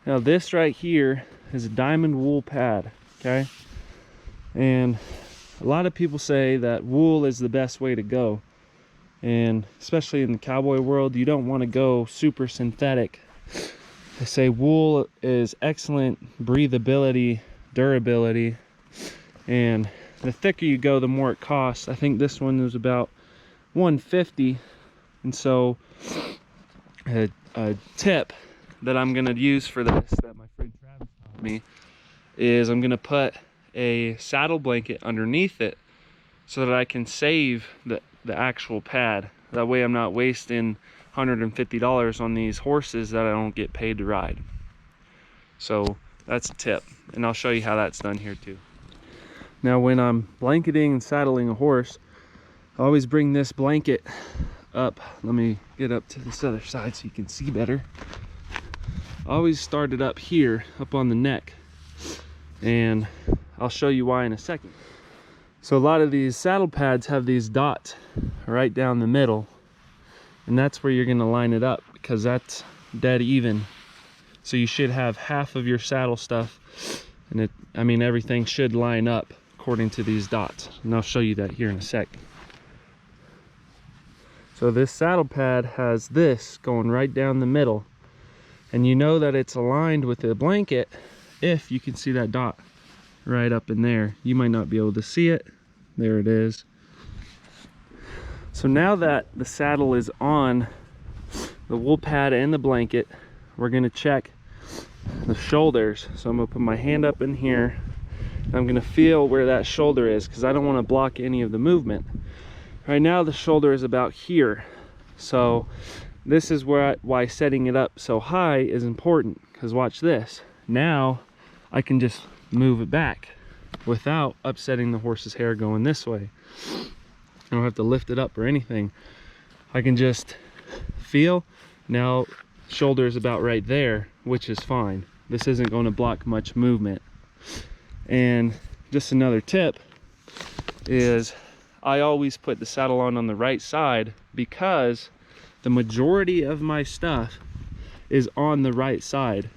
Now this right here is a diamond wool pad, okay? And a lot of people say that wool is the best way to go. And especially in the cowboy world, you don't want to go super synthetic. They say wool is excellent breathability, durability, and the thicker you go, the more it costs. I think this one was about $150. And so a tip that I'm gonna use for this, that my friend Travis taught me, is I'm gonna put a saddle blanket underneath it so that I can save the actual pad. That way I'm not wasting $150 on these horses that I don't get paid to ride. So that's a tip, and I'll show you how that's done here too. Now when I'm blanketing and saddling a horse, I always bring this blanket up. Let me get up to this other side so you can see better. I always start it up here, up on the neck, and I'll show you why in a second. So a lot of these saddle pads have these dots right down the middle, and that's where you're going to line it up, because that's dead even. So you should have half of your saddle stuff, and everything should line up according to these dots, and I'll show you that here in a sec. So this saddle pad has this going right down the middle, and you know that it's aligned with the blanket if you can see that dot right up in there. You might not be able to see it. There it is. So now that the saddle is on the wool pad and the blanket, we're going to check the shoulders. So I'm going to put my hand up in here, and I'm going to feel where that shoulder is, because I don't want to block any of the movement. Right now the shoulder is about here, so this is why setting it up so high is important, because watch this. Now I can just move it back without upsetting the horse's hair going this way. I don't have to lift it up or anything. I can just feel. Now shoulder is about right there, which is fine. This isn't going to block much movement. And just another tip is I always put the saddle on the right side, because the majority of my stuff is on the right side.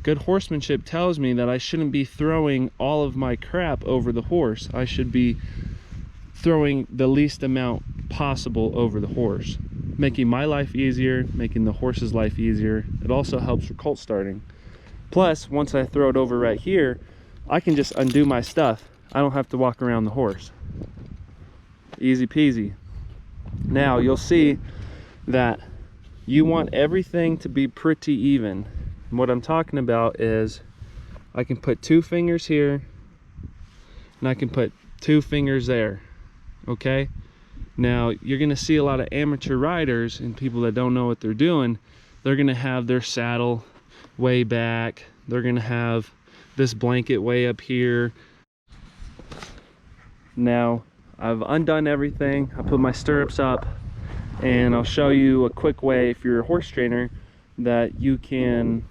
Good horsemanship tells me that I shouldn't be throwing all of my crap over the horse. I should be throwing the least amount possible over the horse, making my life easier, making the horse's life easier. It also helps for colt starting. Plus, once I throw it over right here, I can just undo my stuff. I don't have to walk around the horse. Easy peasy. Now you'll see that you want everything to be pretty even. And what I'm talking about is I can put 2 fingers here, and I can put 2 fingers there. Okay? Now you're going to see a lot of amateur riders and people that don't know what they're doing. They're going to have their saddle way back. They're going to have this blanket way up here. Now I've undone everything. I put my stirrups up, and I'll show you a quick way, if you're a horse trainer, that you can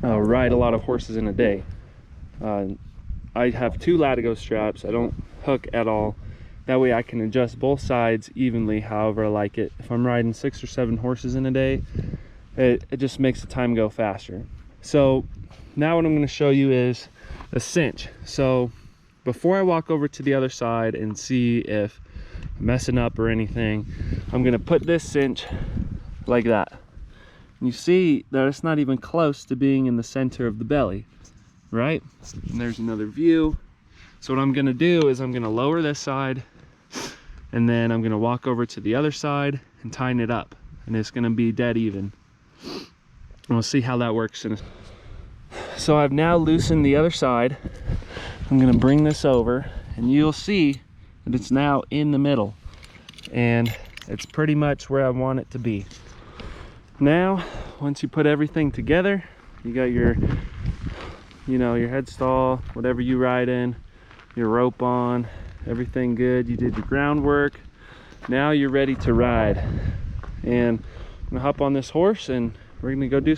ride a lot of horses in a day. I have 2 latigo straps. I don't hook at all. That way I can adjust both sides evenly however I like it. If I'm riding 6 or 7 horses in a day, it just makes the time go faster. So now what I'm going to show you is a cinch. So before I walk over to the other side and see if I'm messing up or anything, I'm going to put this cinch like that. You see that it's not even close to being in the center of the belly, right? And there's another view. So what I'm going to do is I'm going to lower this side, and then I'm going to walk over to the other side and tighten it up, and it's going to be dead even. And we'll see how that works. So I've now loosened the other side. I'm going to bring this over, and you'll see that it's now in the middle, and it's pretty much where I want it to be. Now once you put everything together, you got your your headstall, whatever you ride in, your rope on, everything good, you did your groundwork. Now you're ready to ride, and I'm gonna hop on this horse and we're gonna go do